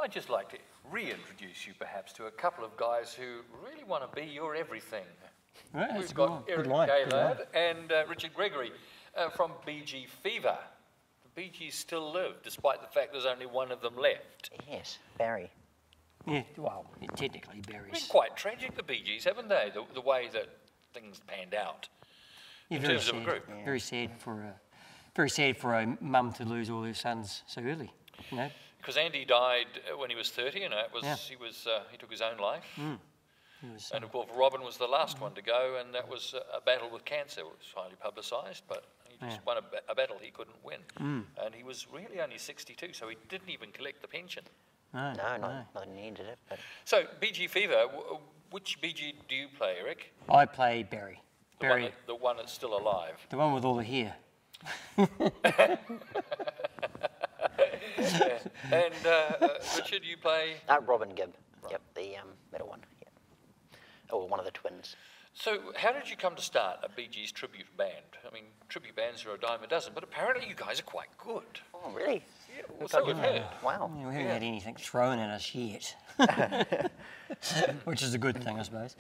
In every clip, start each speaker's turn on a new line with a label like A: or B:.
A: I'd just like to reintroduce you perhaps to a couple of guys who really want to be your everything.
B: Right,
A: We've got Eric Gaylard and Richard Gregory from Bee Gee Fever. The Bee Gees still live, despite the fact there's only one of them left.
C: Yes, Barry.
B: Yeah, well, technically Barry's.
A: It's been quite tragic, the Bee Gees, haven't they? The way that things panned out in terms of a group.
B: Yeah. Very sad for a mum to lose all her sons so early. You know.
A: Because Andy died when he was 30, and he took his own life.
B: Mm.
A: And of course, Robin was the last one to go, and that was a battle with cancer. It was highly publicised, but he just won a battle he couldn't win.
B: Mm.
A: And he was really only 62, so he didn't even collect the pension.
C: No, not needed it. But
A: So, Bee Gee Fever, which Bee Gee do you play, Eric?
B: I play Barry.
A: The one that's still alive.
B: The one with all the hair.
A: And Richard, you play?
C: Robin Gibb. Yep, the middle one. Yeah. Oh, one of the twins.
A: So, how did you come to start a Bee Gees tribute band? I mean, tribute bands are a dime a dozen, but apparently you guys are quite good.
C: Oh, really?
A: Yeah, well, so we've heard.
C: Wow.
B: We haven't had anything thrown at us yet, which is a good thing, I suppose.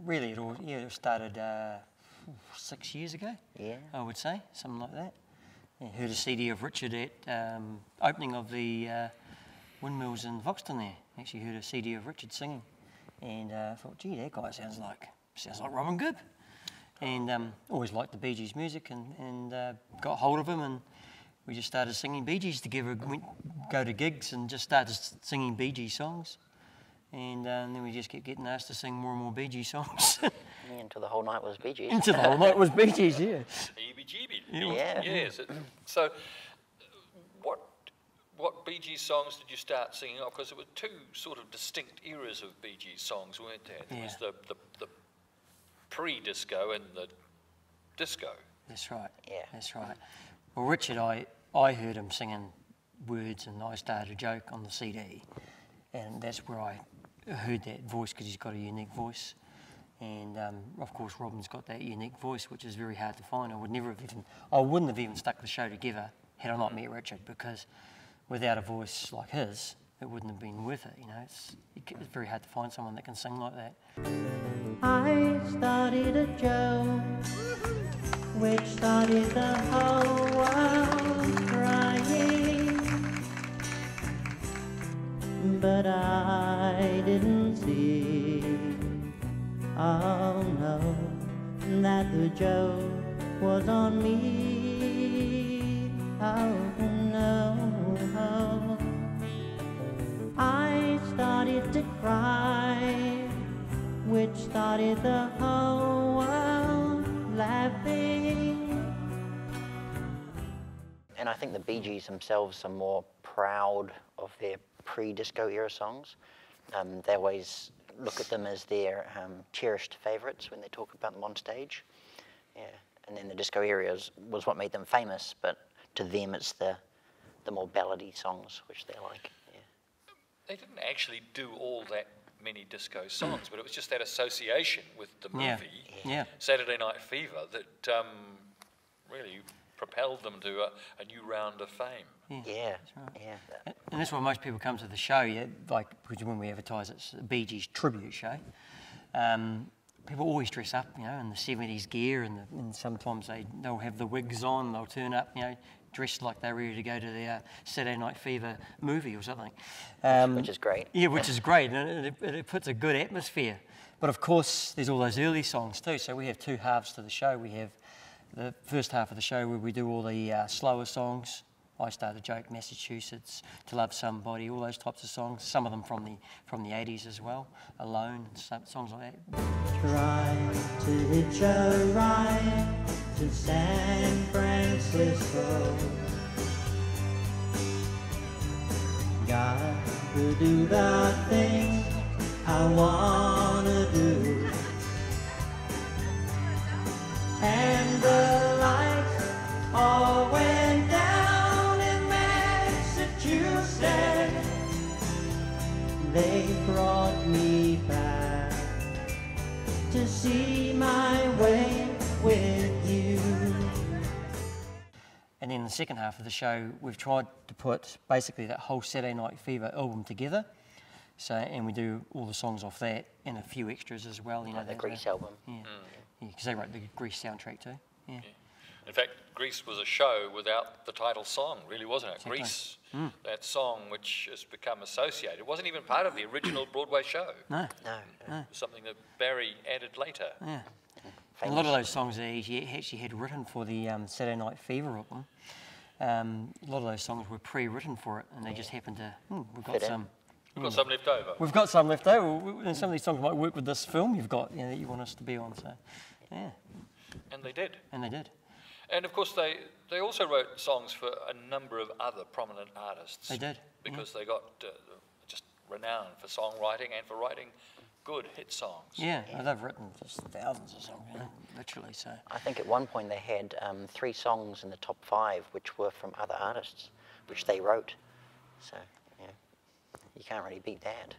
B: Really, it all started 6 years ago.
C: Yeah.
B: I would say, something like that. I heard a CD of Richard at opening of the Windmills in Foxton there. Actually heard a CD of Richard singing, and I thought, gee, that guy sounds like Robin Gibb. And always liked the Bee Gees music, and got hold of him, and we just started singing Bee Gees together. Go to gigs and just started singing Bee Gees songs, and then we just kept getting asked to sing more and more Bee Gees songs.
C: Until the whole night was Bee Gees.
B: Until the whole night was Bee Gees, yeah.
A: Heebie-jeebie.
C: Yeah.
A: Yes. So, what Bee Gees songs did you start singing off? Because there were two sort of distinct eras of Bee Gees songs, weren't there? There was the pre-disco and the disco.
B: That's right.
C: Yeah.
B: That's right. Well, Richard, I heard him singing words, and I started a joke on the CD, and that's where I heard that voice, because he's got a unique voice. And of course, Robin's got that unique voice, which is very hard to find. I wouldn't have even stuck the show together had I not met Richard, because without a voice like his, it wouldn't have been worth it. You know, it's very hard to find someone that can sing like that.
D: I started a joke, which started the whole world crying, but I didn't see. Oh no, that the joke was on me. Oh no, I started to cry, which started the whole world laughing.
C: And I think the Bee Gees themselves are more proud of their pre-disco era songs. They always look at them as their cherished favourites when they talk about them on stage. Yeah, and then the disco era was what made them famous, but to them it's the more ballady songs which they like. Yeah.
A: They didn't actually do all that many disco songs, but it was just that association with the movie, Saturday Night Fever, that really propelled them to a new round of fame.
C: Yeah,
B: that's right.
C: Yeah.
B: And that's why most people come to the show, because when we advertise it's a Bee Gees tribute show. People always dress up, in the 70s gear, and sometimes they'll have the wigs on, they'll turn up, dressed like they're ready to go to their Saturday Night Fever movie or something.
C: Which is great.
B: Yeah, which is great, and it puts a good atmosphere. But of course, there's all those early songs too, so we have two halves to the show. We have the first half of the show where we do all the slower songs. I Start a Joke, Massachusetts, To Love Somebody, all those types of songs. Some of them from the 80s as well, Alone, and songs like that.
D: Try to hitch a ride to San Francisco. Got to do the thing I wanna do. And the lights all went down in Massachusetts. They brought me back to see my way with you.
B: And And then the second half of the show, we've tried to put basically that whole Saturday Night Fever album together. So, and we do all the songs off that and a few extras as well. You know,
C: Like the Grease album.
B: Yeah, because they wrote the Grease soundtrack too. Yeah.
A: In fact, Grease was a show without the title song, really, wasn't it?
B: Exactly.
A: Grease, that song which has become associated, wasn't even part of the original Broadway show.
B: No.
C: No.
A: It was something that Barry added later.
B: Yeah. And a lot of those songs that he actually had written for the Saturday Night Fever album, a lot of those songs were pre-written for it, and they just happened to, we've got
C: Fit in.
B: some.
A: We've got some left over.
B: We've got some left over, and some of these songs might work with this film you've got, that you want us to be on. So, yeah,
A: And they did.
B: and they did.
A: And of course, they also wrote songs for a number of other prominent artists.
B: They did,
A: Because they got just renowned for songwriting and for writing good hit songs.
B: Yeah, well, they've written just thousands of songs, literally. So,
C: I think at one point they had 3 songs in the top 5 which were from other artists, which they wrote. So, yeah, you can't really beat that.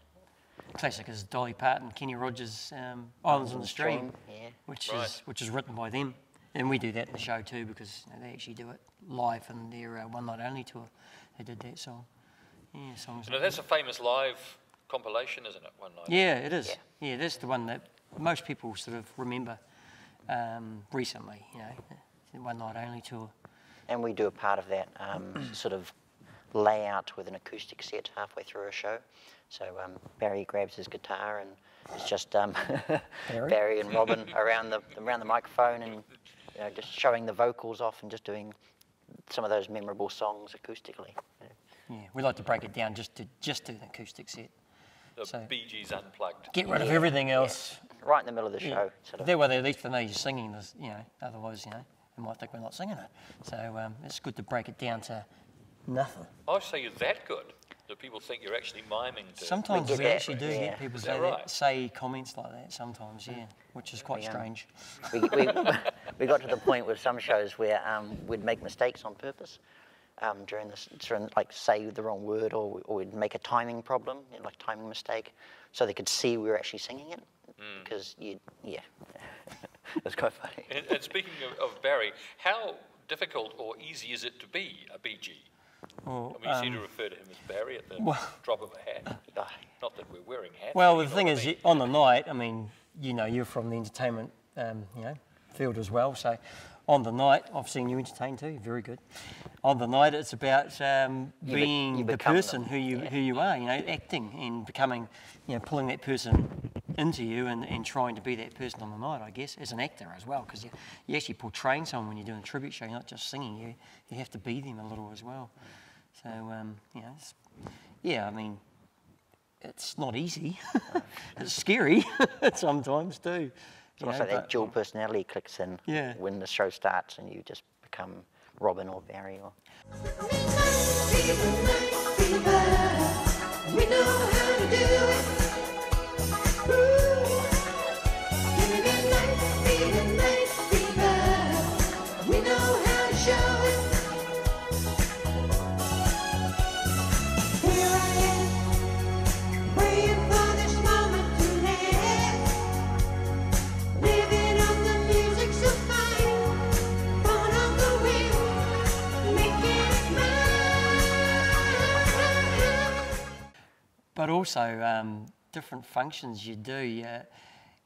B: classic is Dolly Parton, Kenny Rogers, Islands on the Stream,
C: Yeah.
B: which
A: Right.
B: is written by them, and we do that in the show too because they actually do it live in their One Night Only tour. They did that song. Yeah, songs.
A: You know, that's a famous live compilation, isn't it? One night.
B: Yeah, it is.
C: Yeah.
B: Yeah, that's the one that most people sort of remember recently, the One Night Only tour.
C: And we do a part of that sort of layout with an acoustic set halfway through a show. So Barry grabs his guitar and it's just Barry and Robin around the microphone and just showing the vocals off and just doing some of those memorable songs acoustically.
B: Yeah, we like to break it down just do an acoustic set.
A: The
B: So-
A: Bee Gees Unplugged.
B: Get rid of everything else.
C: Right in the middle of the show. Sort of.
B: That way they at least know you're singing this, otherwise, they might think we're not singing it. So it's good to break it down to nothing.
A: I say you're that good that people think you're actually miming to.
B: Sometimes
C: get
B: we
C: that,
B: actually do
C: yeah.
B: get people
A: Is
B: say
A: that right?
B: say comments like that sometimes, which is quite
C: Yeah.
B: strange.
C: we got to the point with some shows where we'd make mistakes on purpose during this, like say the wrong word or we'd make a timing problem, like timing mistake, so they could see we were actually singing it. Because it's quite funny.
A: And speaking of Barry, how difficult or easy is it to be a Bee Gee?
B: Well,
A: I mean, you seem to refer to him as Barry at the drop of a hat. Not that we're wearing hats.
B: well,
A: but
B: the
A: you
B: thing
A: know
B: is,
A: what I mean.
B: on the night, I mean, you're from the entertainment, field as well. So, on the night, I've seen you entertain too. Very good. On the night, it's about being
C: you
B: the
C: become
B: person
C: them.
B: who you are. Acting and becoming, pulling that person into you and trying to be that person on the night. I guess as an actor as well, because you actually portraying someone when you're doing a tribute show. You're not just singing. You have to be them a little as well. So I mean, it's not easy. It's scary sometimes too.
C: It's almost like that dual personality clicks in when the show starts and you just become Robin or Barry. Or
D: We know how to do it. Give me midnight fever. We know how to show it. Here I am, praying for this moment to last. Living on the music so fine, born on the wind, making it mine.
B: But also, different functions you do,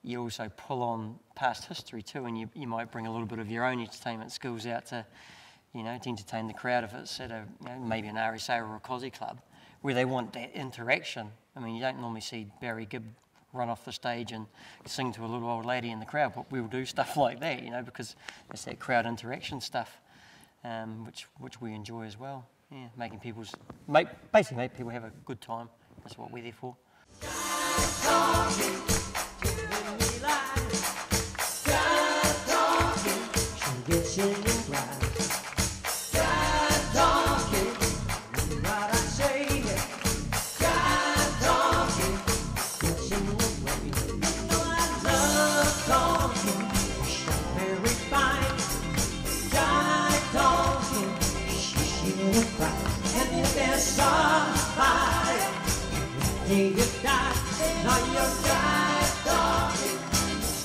B: you also pull on past history too, and you might bring a little bit of your own entertainment skills out to, to entertain the crowd if it's at maybe an RSA or a Cosy club, where they want that interaction. I mean, you don't normally see Barry Gibb run off the stage and sing to a little old lady in the crowd, but we'll do stuff like that, because it's that crowd interaction stuff, which we enjoy as well. Yeah, basically make people have a good time. That's what we're there for.
D: And if there's somebody you die, now you're died talking,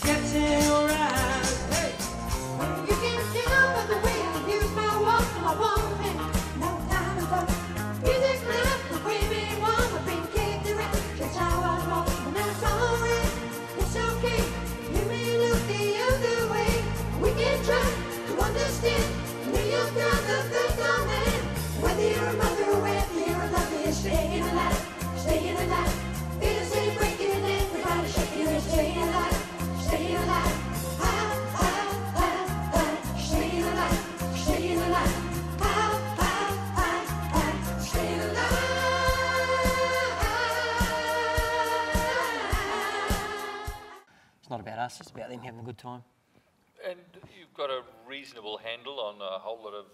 D: getting around. Hey, you can tell by the way I use my walk, my walk.
B: us. It's about them having a good time.
A: And you've got a reasonable handle on a whole lot of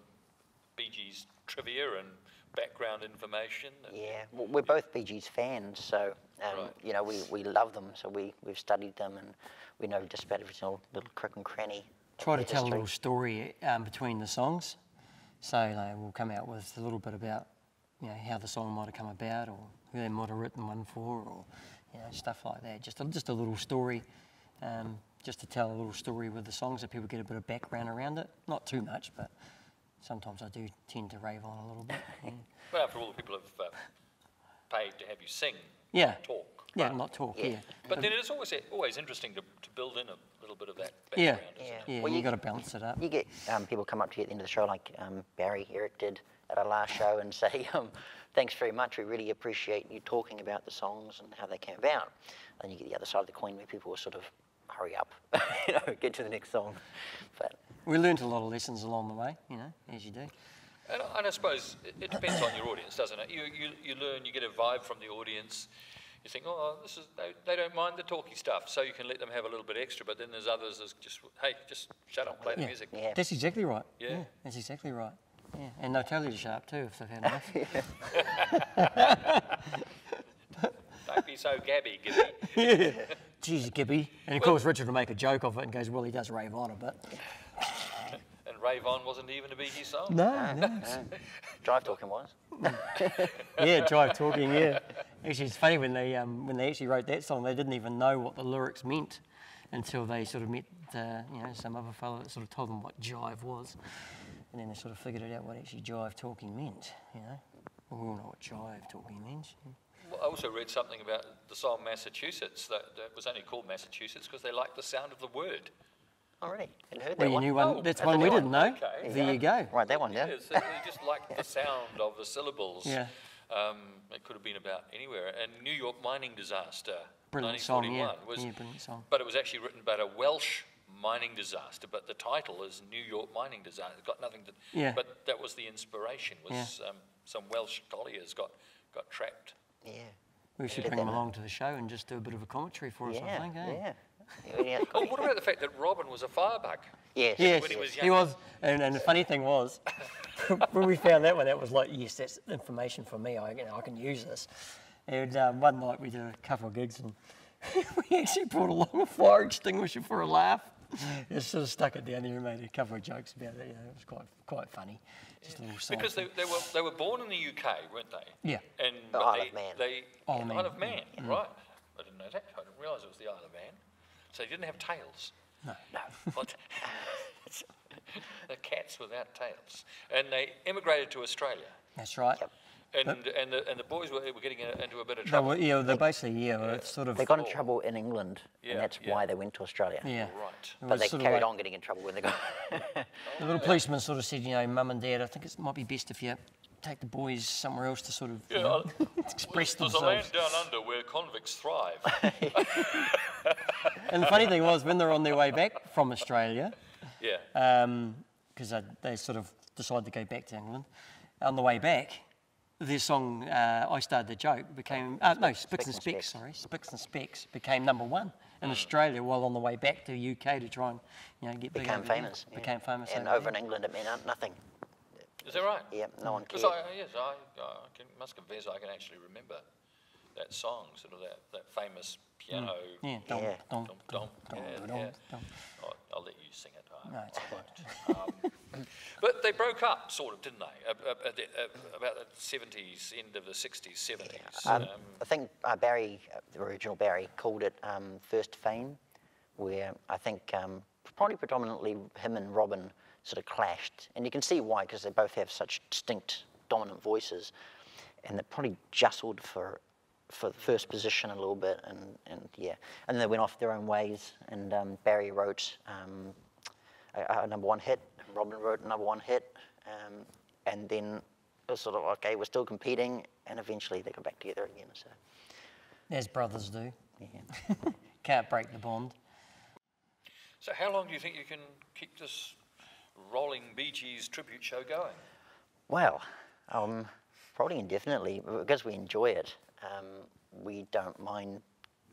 A: Bee Gees trivia and background information.
C: Yeah, well, we're both Bee Gees fans, so
A: Right.
C: you know, we love them, so we've studied them, and we know just about every single little crook and cranny. of
B: Try to
C: their
B: tell a
C: history.
B: little story between the songs. So we'll come out with a little bit about, you know, how the song might have come about, or who they might have written one for, or, you know, stuff like that. Just a little story, just to tell a little story with the songs so people get a bit of background around it. Not too much, but sometimes I do tend to rave on a little bit. Yeah.
A: Well, after all, the people have paid to have you sing,
B: Yeah.
A: not talk.
B: Yeah, not talk, yeah.
A: But then it's always interesting to build in a little bit of that
B: Yeah,
A: background, isn't it?
B: yeah,
C: Well,
B: you
C: you-
B: got to balance it up.
C: You get people come up to you at the end of the show, like Barry Eric did at our last show, and say, thanks very much, we really appreciate you talking about the songs and how they came about. And you get the other side of the coin where people will sort of hurry up, you know, get to the next song. But
B: We learnt a lot of lessons along the way, you know, as you do.
A: And I suppose it depends on your audience, doesn't it? You learn, you get a vibe from the audience. You think, oh, they don't mind the talky stuff, so you can let them have a little bit extra. But then there's others that's just, hey, just shut up, play the
B: Yeah.
A: music.
C: yeah,
B: That's exactly right.
A: Yeah.
B: That's exactly right. Yeah, and they'll tell you to shut up too if they've had enough.
A: Don't be so gabby, Gibby.
B: Jeez, Gibby. And of course, Richard will make a joke of it and goes, well, he does rave on a bit.
A: And Rave On wasn't even a Bee Gees song.
B: No.
C: Drive Talking was.
B: Yeah, Drive Talking, yeah. Actually, it's funny when they actually wrote that song, they didn't even know what the lyrics meant until they sort of met, you know, some other fellow that sort of told them what jive was. And then they sort of figured it out what actually Jive Talking meant, you know. Well, we all know what Jive Talking means.
A: Well, I also read something about the song Massachusetts, that was only called Massachusetts because they liked the sound of the word.
C: Oh, really? Hadn't heard
B: Well,
C: that
B: you
C: one.
B: knew one,
A: Oh,
B: that's
C: that's
B: one
C: a
B: we
C: new
B: didn't know.
A: Okay.
B: There you go.
C: Right, that one, yeah.
A: Yes, they just liked the sound of the syllables.
B: Yeah.
A: It could have been about anywhere. And New York mining disaster,
B: Brilliant song, yeah.
A: 1941, was,
B: Yeah, brilliant song.
A: but it was actually written about a Welsh mining disaster. But the title is New York mining disaster. It's got nothing to.
B: Yeah.
A: But that was the inspiration. Was some Welsh colliers got trapped.
C: Yeah.
B: We should
C: Did
B: bring him
C: that.
B: along to the show and just do a bit of a commentary for us, I
C: Yeah,
B: think, eh?
C: yeah. Yeah,
A: Oh, what about the fact that Robin was a firebug?
C: yes.
B: Yes,
A: When he was
B: he
A: young.
B: was. And the funny thing was, when we found that one, that was like, yes, that's information for me. I can use this. And one night we did a couple of gigs and we actually brought along a fire extinguisher for a laugh. Just sort of stuck it down there and made a couple of jokes about it. You know, it was quite funny. Just a little side
A: Because
B: thing.
A: they were born in the UK, weren't they?
B: Yeah.
A: And
C: The
A: but
C: Isle
A: they,
C: of Man.
A: They,
B: Isle of Man,
A: Isle of Man,
B: yeah.
A: right. I didn't know that. I didn't realise it was the Isle of Man. So they didn't have tails.
B: No.
A: What? The cats without tails. And they emigrated to Australia.
B: That's right.
C: Yep.
A: And the boys were getting into a bit of
B: They
A: trouble.
B: were, yeah, they're basically, it's sort of,
C: They got in trouble in England,
A: Yeah,
C: and that's
A: yeah.
C: why they went to Australia.
B: yeah.
A: Right.
B: It
C: But
B: was
C: they
B: sort of
C: carried
B: like-
C: on getting in trouble when they got.
B: The little policeman sort of said, you know, Mum and Dad, I think it might be best if you take the boys somewhere else to sort of you
A: Yeah,
B: know, express
A: There's a land
B: themselves.
A: down under where convicts thrive.
B: And the funny thing was, when they're on their way back from Australia,
A: Yeah.
B: because they sort of decided to go back to England, on the way back, their song, I Started the Joke, became, Spicks and Specks, sorry, Spicks and Specks became #1 in Australia, while on the way back to UK to try and, you know, get big
C: Became
B: over there.
C: famous. yeah.
B: Became famous.
C: And
B: over
C: over in
B: there.
C: England, it meant nothing.
A: Is that right?
C: Yeah, no one
A: Because
C: cared.
A: must confess I can actually remember that song, sort of that famous piano.
B: Yeah,
C: Yeah.
A: Dum, dum, yeah, yeah.
B: dum.
A: I'll let you sing it.
B: No, it's good.
A: But they broke up, sort of, didn't they? About the 70s, end of the 60s, 70s.
C: I think Barry, the original Barry, called it First Fame, where I think probably predominantly him and Robin sort of clashed. And you can see why, because they both have such distinct, dominant voices. And they probably jostled for the first position a little bit. And yeah. And they went off their own ways. And Barry wrote a #1 hit. And Robin wrote a #1 hit. And then it was sort of, okay, we're still competing. And eventually they got back together again. So,
B: As brothers do.
C: yeah.
B: Can't break the bond.
A: So how long do you think you can keep this rolling Bee Gees tribute show going?
C: Well, probably indefinitely, because we enjoy it. We don't mind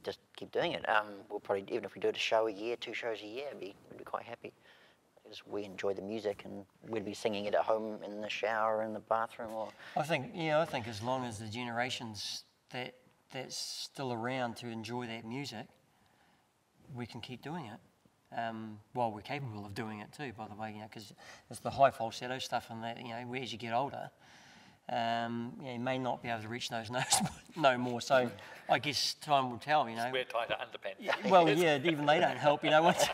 C: just keep doing it. We'll probably, even if we do a show a year, 2 shows a year, we'd be quite happy. Because we enjoy the music, and we'd be singing it at home, in the shower, in the bathroom, or...
B: I think as long as the generations that's still around to enjoy that music, we can keep doing it. While we're capable of doing it too, by the way, because it's the high falsetto stuff and that, as you get older, you may not be able to reach those notes no more. So I guess time will tell,
A: Wear tighter underpants.
B: Well, yeah, even they don't help, once...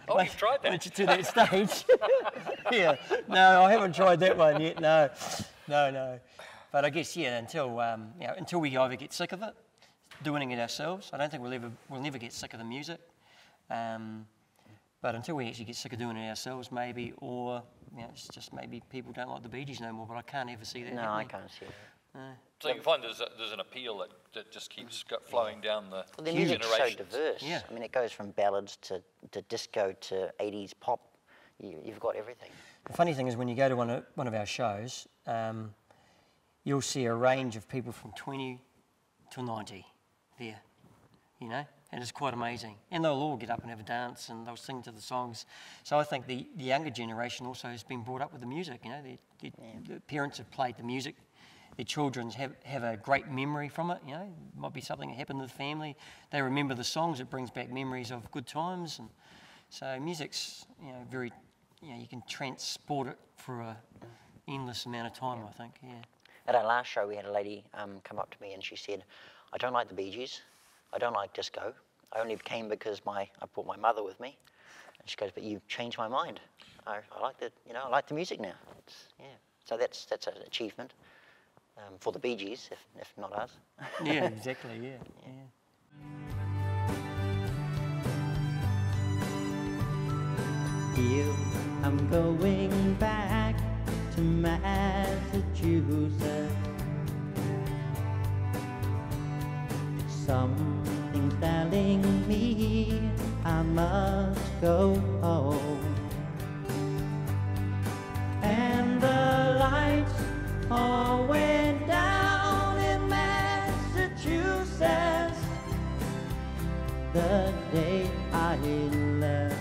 A: You've tried that.
B: Once you're to that stage. Yeah, no, I haven't tried that one yet, no. But I guess, until we either get sick of it, doing it ourselves, I don't think we'll never get sick of the music. But until we actually get sick of doing it ourselves, maybe, or it's just maybe people don't like the Bee Gees no more. But I can't ever see that.
C: No,
B: happening.
C: I can't see it.
A: So you can find there's an appeal that just keeps flowing down the
C: Well, the music's so
A: generations.
C: diverse.
B: Yeah.
C: I mean, it goes from ballads to disco to 80s pop. You've got everything.
B: The funny thing is, when you go to one of our shows, you'll see a range of people from 20 to 90 there, and it's quite amazing. And they'll all get up and have a dance, and they'll sing to the songs. So I think the younger generation also has been brought up with the music. The parents have played the music. Their children have a great memory from it. It might be something that happened to the family. They remember the songs. It brings back memories of good times, and so music's very. You can transport it for a endless amount of time. I think. Yeah.
C: At our last show, we had a lady come up to me and she said, "I don't like the Bee Gees. I don't like disco. I only came because I brought my mother with me." And she goes, "But you changed my mind. I like I like the music now." So that's an achievement for the Bee Gees, if not us.
B: Yeah, exactly. Yeah.
E: Here I'm going back to Massachusetts. Something's telling me I must go home. And the lights all went down in Massachusetts the day I left.